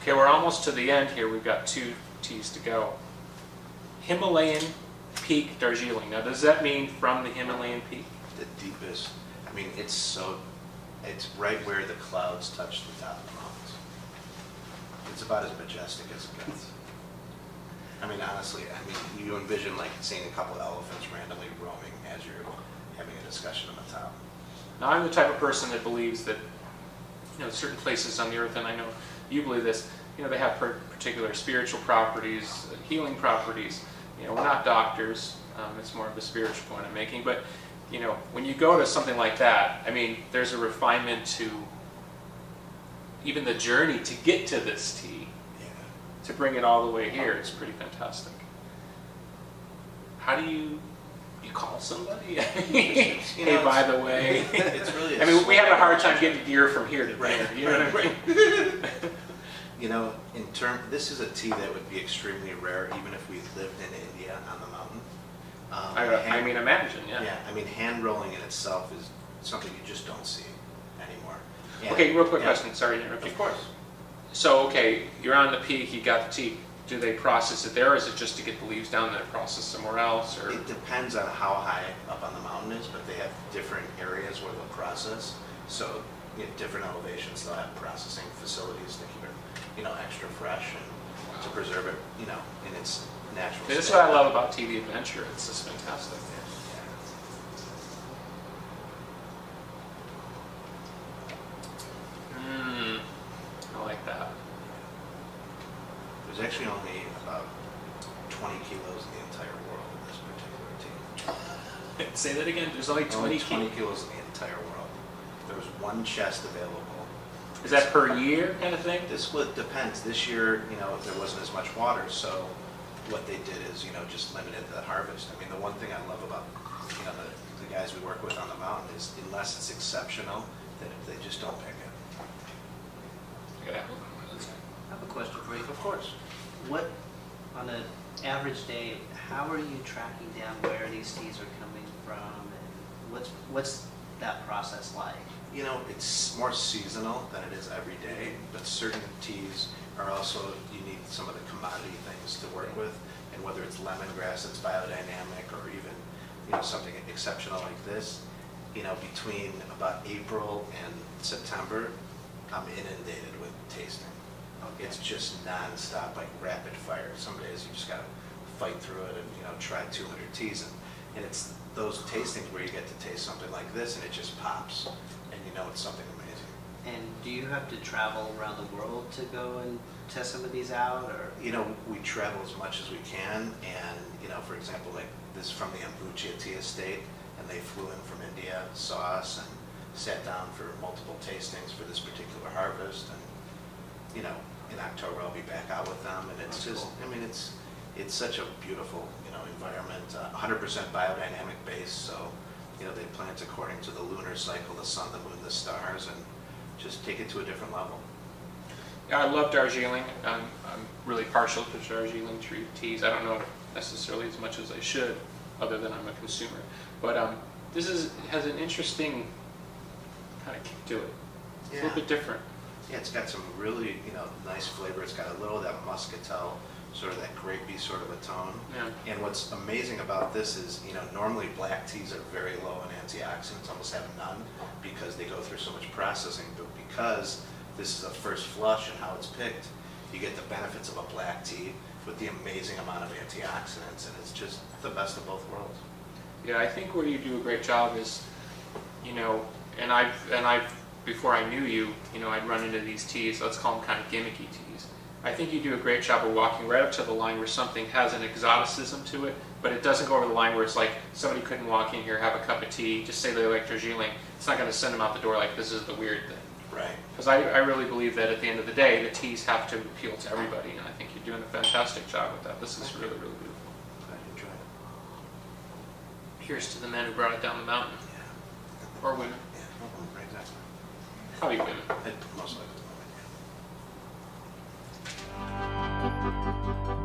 Okay, we're almost to the end here. We've got 2 teas to go. Himalayan Peak Darjeeling. Now, does that mean from the Himalayan peak? The deepest. I mean, it's right where the clouds touch the top of the mountains. It's about as majestic as it gets. I mean, honestly, you envision like seeing a couple of elephants randomly roaming as you're having a discussion on the top. Now, I'm the type of person that believes that, certain places on the earth, and I know you believe this, they have particular spiritual properties, healing properties. We're not doctors. It's more of a spiritual point I'm making. But, when you go to something like that, I mean, there's a refinement to even the journey to get to this tea. Yeah. To bring it all the way here, it's pretty fantastic. How do you call somebody? Hey, by the way. It's really. I mean, we have a hard time getting gear from here to there. You know what I mean? This is a tea that would be extremely rare, even if we lived in India on the mountain. I mean, imagine, yeah. Yeah, I mean, hand rolling in itself is something you just don't see anymore. And, okay, real quick question. Sorry to interrupt you. Of course. So, okay, you're on the peak. You got the tea. Do they process it there, or is it just to get the leaves down and process somewhere else? Or? It depends on how high up on the mountain is, but they have different areas where they'll process. So, at different elevations, they'll have processing facilities to keep it, extra fresh and to preserve it, in its natural state. This is what I love about TV Adventure. It's just fantastic. I like that. There's actually only about 20 kilos in the entire world of this particular tea. Say that again. There's only 20 kilos in the entire world. There was one chest available. Is that per year kind of thing? This depends. This year, there wasn't as much water, so what they did is, just limited the harvest. I mean, the one thing I love about, the guys we work with on the mountain is, unless it's exceptional, that they just don't pick it. Yeah. I have a question for you. Of course. What, on an average day, how are you tracking down where these teas are coming from, and what's that process like? It's more seasonal than it is every day, but certain teas are also, you need some of the commodity things to work with, and whether it's lemongrass that's biodynamic or even, something exceptional like this, between about April and September, I'm inundated with tasting. Okay. It's just non-stop, like rapid fire. Some days you just got to fight through it and try 200 teas, and it's those tastings where you get to taste something like this and it just pops, and it's something amazing. And do you have to travel around the world to go and test some of these out, or? We travel as much as we can, and for example, like this from the Ambuja tea estate, and they flew in from India, saw us, and sat down for multiple tastings for this particular harvest, and in October I'll be back out with them, and it's just, I mean, it's such a beautiful environment, 100% biodynamic base, so they plant according to the lunar cycle, the sun, the moon, the stars, and just take it to a different level. Yeah, I love Darjeeling. I'm really partial to Darjeeling teas. I don't know necessarily as much as I should, other than I'm a consumer. But this has an interesting kind of kick to it. It's a little bit different. Yeah, it's got some really nice flavor. It's got a little of that muscatel, sort of that grapey sort of a tone. Yeah. And what's amazing about this is, normally black teas are very low in antioxidants, almost have none, because they go through so much processing. But because this is a first flush and how it's picked, you get the benefits of a black tea with the amazing amount of antioxidants, and it's just the best of both worlds. Yeah, I think where you do a great job is, and I've before I knew you, I'd run into these teas, let's call them kind of gimmicky teas. I think you do a great job of walking right up to the line where something has an exoticism to it, but it doesn't go over the line where it's like somebody couldn't walk in here, have a cup of tea, just say they like Darjeeling. It's not going to send them out the door like this is the weird thing. Right. Because I really believe that at the end of the day, the teas have to appeal to everybody, and I think you're doing a fantastic job with that. This is really, really beautiful. Glad you enjoyed it. Here's to the men who brought it down the mountain. Yeah. Or women. Yeah, right, exactly. Probably women. Most likely women, yeah.